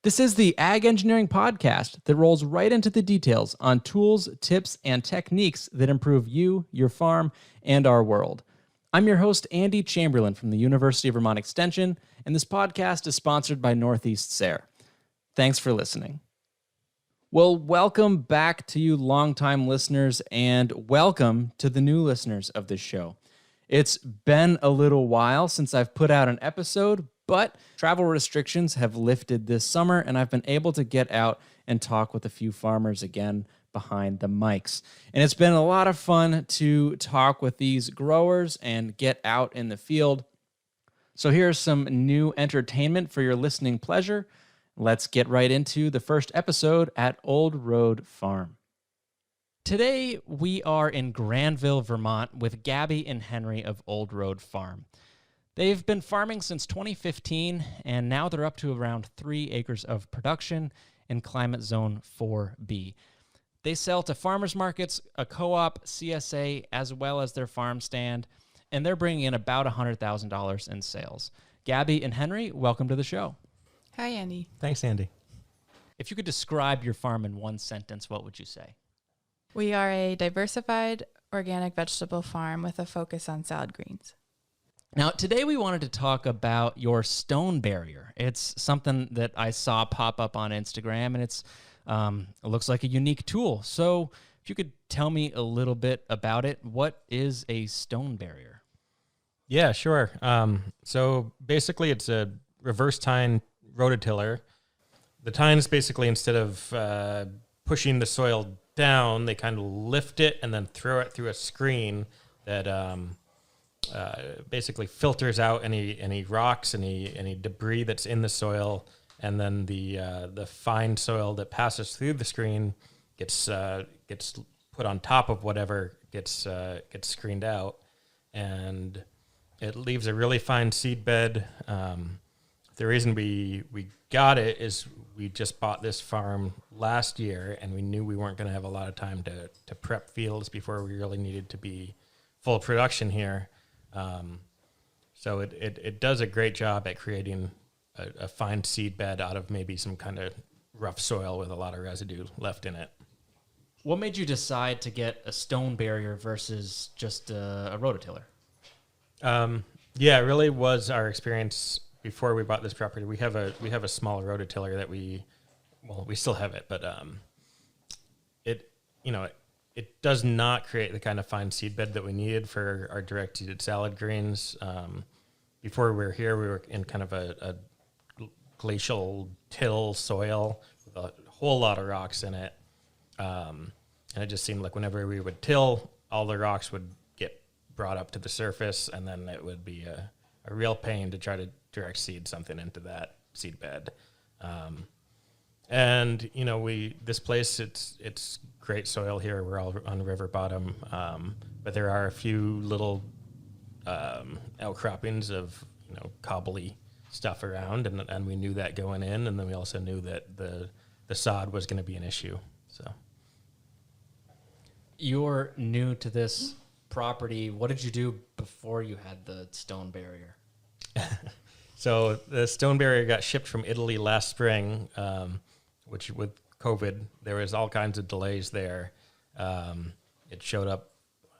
This is the Ag Engineering Podcast that rolls right into the details on tools, tips, and techniques that improve you, your farm, and our world. I'm your host, Andy Chamberlain from the University of Vermont Extension, and this podcast is sponsored by Northeast SARE. Thanks for listening. Well, welcome back to you longtime listeners, and welcome to the new listeners of this show. It's been a little while since I've put out an episode, but travel restrictions have lifted this summer, and I've been able to get out and talk with a few farmers again behind the mics. And it's been a lot of fun to talk with these growers and get out in the field. So here's some new entertainment for your listening pleasure. Let's get right into the first episode at Old Road Farm. Today, we are in Granville, Vermont with Gabby and Henry of Old Road Farm. They've been farming since 2015, and now they're up to around 3 acres of production in Climate Zone 4B. They sell to farmers markets, a co-op, CSA, as well as their farm stand, and they're bringing in about $100,000 in sales. Gabby and Henry, welcome to the show. Hi, Andy. Thanks, Andy. If you could describe your farm in one sentence, what would you say? We are a diversified organic vegetable farm with a focus on salad greens. Now, today we wanted to talk about your stone barrier. It's something that I saw pop up on Instagram, and it looks like a unique tool. So if you could tell me a little bit about it, what is a stone barrier? Yeah, sure. So basically it's a reverse tine rototiller. The tines basically, instead of pushing the soil down, they kind of lift it and then throw it through a screen that basically filters out any rocks, any debris that's in the soil, and then the fine soil that passes through the screen gets put on top of whatever gets screened out, and it leaves a really fine seed bed. The reason we got it is we just bought this farm last year, and we knew we weren't going to have a lot of time to prep fields before we really needed to be full production here. So it does a great job at creating a fine seed bed out of maybe some kind of rough soil with a lot of residue left in it. What made you decide to get a stone barrier versus just a rototiller? Yeah, it really was our experience before we bought this property. We have a small rototiller that we still have it, but it does not create the kind of fine seed bed that we needed for our direct seeded salad greens. Before we were here, we were in kind of a glacial till soil with a whole lot of rocks in it. And it just seemed like whenever we would till, all the rocks would get brought up to the surface, and then it would be a real pain to try to direct seed something into that seed bed. And this place, it's great soil here. We're all on river bottom, but there are a few little outcroppings of cobbly stuff around, and we knew that going in, and then we also knew that the sod was going to be an issue. So You're new to this property. What did you do before you had the stone barrier? So the stone barrier got shipped from Italy last spring, which with COVID, there was all kinds of delays there. It showed up,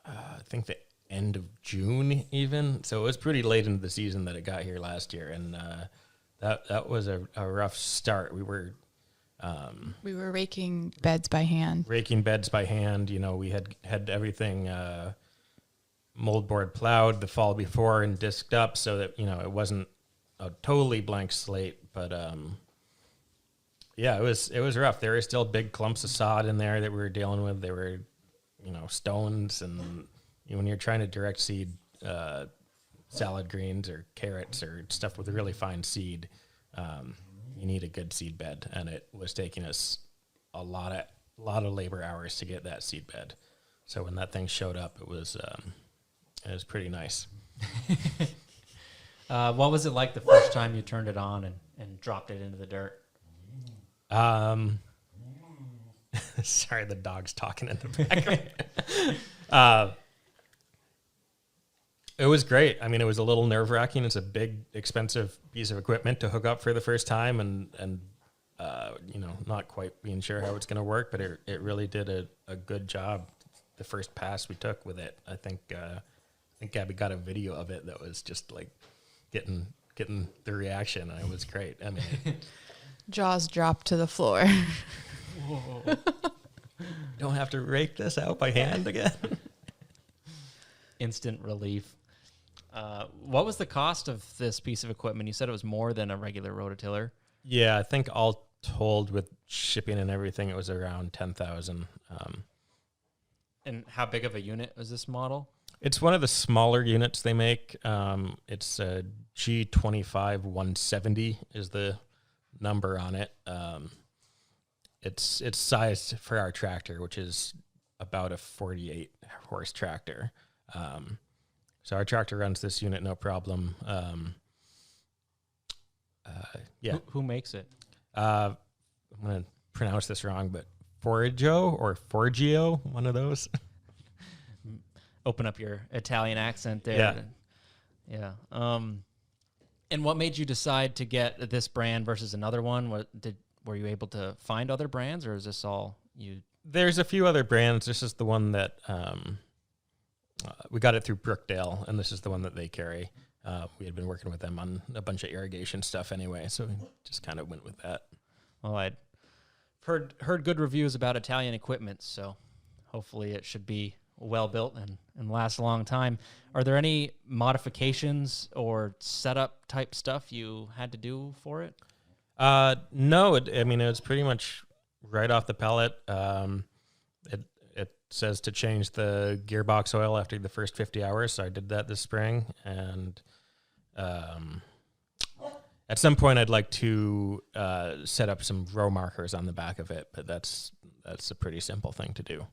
I think, the end of June even. So it was pretty late into the season that it got here last year. And that was a rough start. We were raking beds by hand. We had everything moldboard plowed the fall before and disked up so that, it wasn't a totally blank slate, but yeah, it was rough. There were still big clumps of sod in there that we were dealing with. There were, stones, and when you're trying to direct seed salad greens or carrots or stuff with a really fine seed, you need a good seed bed, and it was taking us a lot of labor hours to get that seed bed. So when that thing showed up, it was pretty nice. What was it like the first time you turned it on and dropped it into the dirt? Sorry, the dog's talking in the background. It was great. I mean, it was a little nerve-wracking. It's a big, expensive piece of equipment to hook up for the first time, and not quite being sure how it's going to work, but it really did a good job. The first pass we took with it, I think Gabby got a video of it that was just like getting the reaction, and it was great. I mean, Jaws dropped to the floor. whoa. Don't have to rake this out by hand again. Instant relief. What was the cost of this piece of equipment? You said it was more than a regular rototiller. Yeah, I think all told with shipping and everything, it was around $10,000. And how big of a unit was this model? It's one of the smaller units they make. It's a G25 170 is the number on it. It's sized for our tractor, which is about a 48 horse tractor. So our tractor runs this unit no problem. Yeah. Who makes it? I'm going to pronounce this wrong, but Forigo or Forgio, one of those. Open up your Italian accent there. Yeah. And what made you decide to get this brand versus another one? Were you able to find other brands, or is this all you? There's a few other brands. This is the one that we got it through Brookdale, and this is the one that they carry. We had been working with them on a bunch of irrigation stuff anyway, so we just kind of went with that. Well, I'd heard good reviews about Italian equipment, so hopefully it should be well built and last a long time. Are there any modifications or setup type stuff you had to do for it? No, it was pretty much right off the pellet. It says to change the gearbox oil after the first 50 hours, so I did that this spring. And at some point, I'd like to set up some row markers on the back of it, but that's a pretty simple thing to do.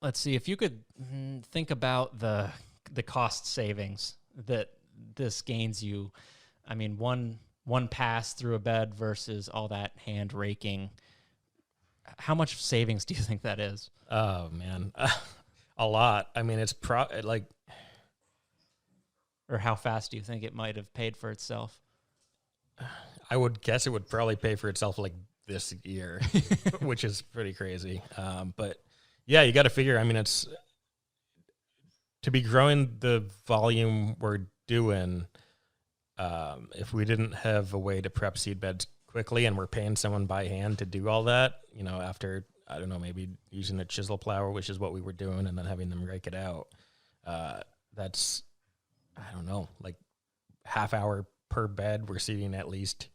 Let's see, if you could think about the cost savings that this gains you. I mean, one pass through a bed versus all that hand raking. How much savings do you think that is? Oh man, a lot. I mean, it's or how fast do you think it might have paid for itself? I would guess it would probably pay for itself like this year, which is pretty crazy. But yeah, you got to figure. I mean, it's to be growing the volume we're doing. If we didn't have a way to prep seed beds quickly, and we're paying someone by hand to do all that, after, I don't know, maybe using a chisel plower, which is what we were doing, and then having them rake it out, that's, I don't know, like half hour per bed. We're seeding at least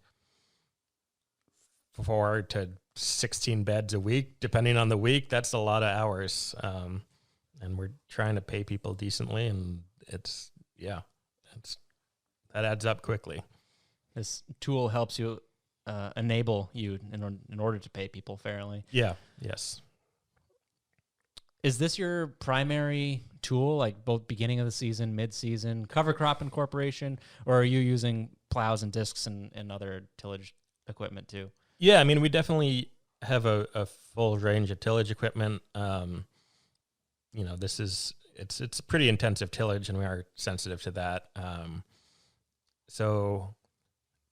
4 to 16 beds a week, depending on the week. That's a lot of hours. And we're trying to pay people decently, and that adds up quickly. This tool helps you enable you in order to pay people fairly. Yeah. Yes. Is this your primary tool, like both beginning of the season, mid-season, cover crop incorporation, or are you using plows and discs and other tillage equipment too? Yeah, I mean, we definitely have a full range of tillage equipment. It's pretty intensive tillage, and we are sensitive to that. So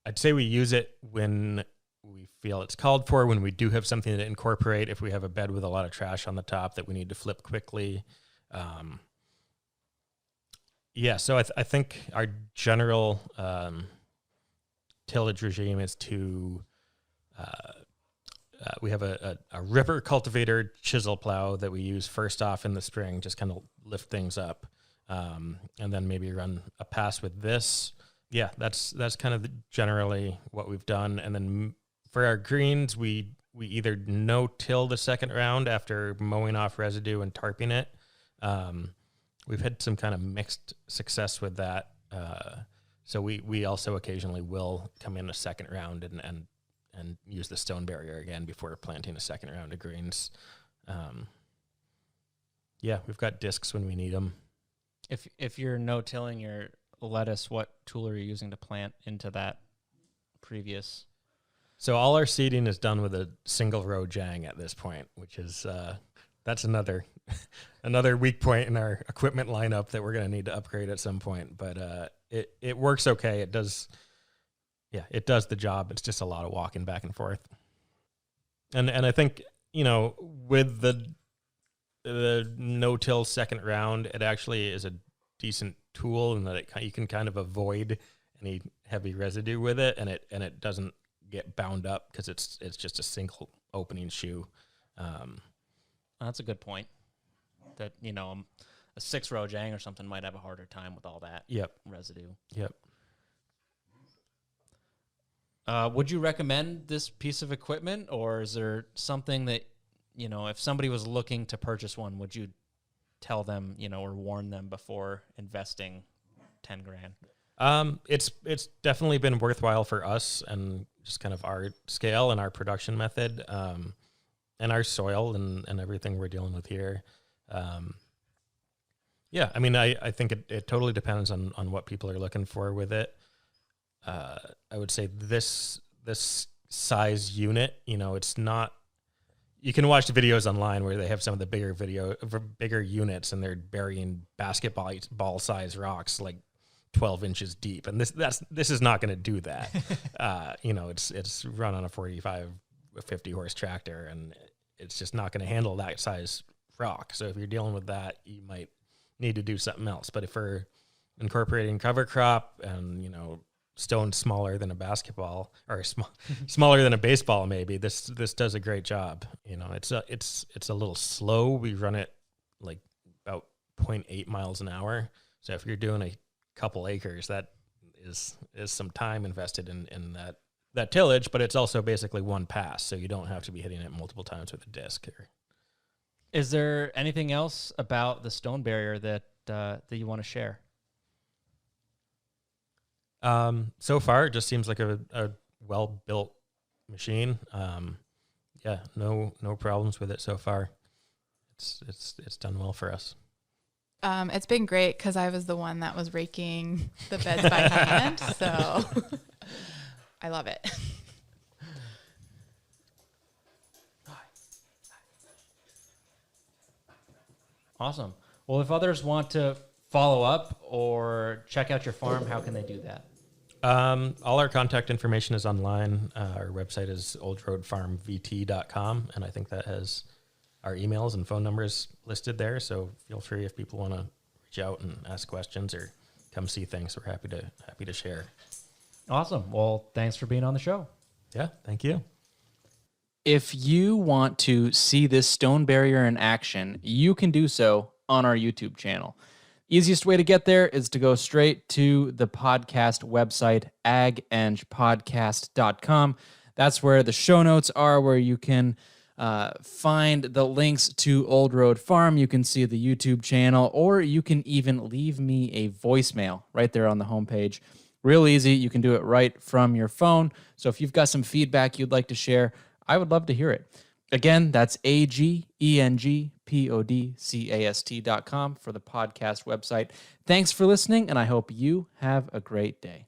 I'd say we use it when we feel it's called for, when we do have something to incorporate, if we have a bed with a lot of trash on the top that we need to flip quickly. So I think our general tillage regime is to, we have a ripper cultivator chisel plow that we use first off in the spring, just kind of lift things up, and then maybe run a pass with this. Yeah, that's kind of generally what we've done. And then for our greens, we either no-till the second round after mowing off residue and tarping it. We've had some kind of mixed success with that. So we also occasionally will come in a second round and use the stone barrier again before planting a second round of greens. We've got discs when we need them. If you're no-tilling your lettuce, what tool are you using to plant into that previous? So all our seeding is done with a single row jang at this point, which is that's another weak point in our equipment lineup that we're going to need to upgrade at some point. But it works okay. It does the job. It's just a lot of walking back and forth. And I think, with the no-till second round, it actually is a decent tool in that you can kind of avoid any heavy residue with it, and it doesn't get bound up because it's just a single opening shoe. That's a good point. That, a 6-row Jang or something might have a harder time with all that residue. Yep. Would you recommend this piece of equipment, or is there something that, if somebody was looking to purchase one, would you tell them, or warn them before investing $10,000? It's definitely been worthwhile for us and just kind of our scale and our production method, and our soil and everything we're dealing with here. Yeah, I mean, I think it totally depends on what people are looking for with it. I would say this size unit, it's not. You can watch the videos online where they have some of the bigger units, and they're burying basketball size rocks like 12 inches deep, and this is not going to do that. It's run on a 45, 50 horse tractor, and it's just not going to handle that size rock. So if you're dealing with that, you might need to do something else. But if we're incorporating cover crop and stones smaller than a basketball or smaller than a baseball, maybe this does a great job. It's a little slow. We run it like about 0.8 miles an hour. So if you're doing a couple acres, that is some time invested in that tillage, but it's also basically one pass, so you don't have to be hitting it multiple times with a disc. Is there anything else about the stone barrier that you want to share? So far, it just seems like a well-built machine. No problems with it so far. It's done well for us. It's been great because I was the one that was raking the beds by hand, so I love it. Awesome. Well, if others want to follow up or check out your farm, how can they do that? All our contact information is online. Our website is oldroadfarmvt.com, and I think that has our emails and phone numbers listed there. So feel free if people want to reach out and ask questions or come see things. We're happy to share. Awesome. Well, thanks for being on the show. Yeah, thank you. If you want to see this stone barrier in action, you can do so on our YouTube channel. Easiest way to get there is to go straight to the podcast website, agengpodcast.com. That's where the show notes are, where you can find the links to Old Road Farm. You can see the YouTube channel, or you can even leave me a voicemail right there on the homepage. Real easy. You can do it right from your phone. So if you've got some feedback you'd like to share, I would love to hear it. Again, that's agengpodcast.com for the podcast website. Thanks for listening, and I hope you have a great day.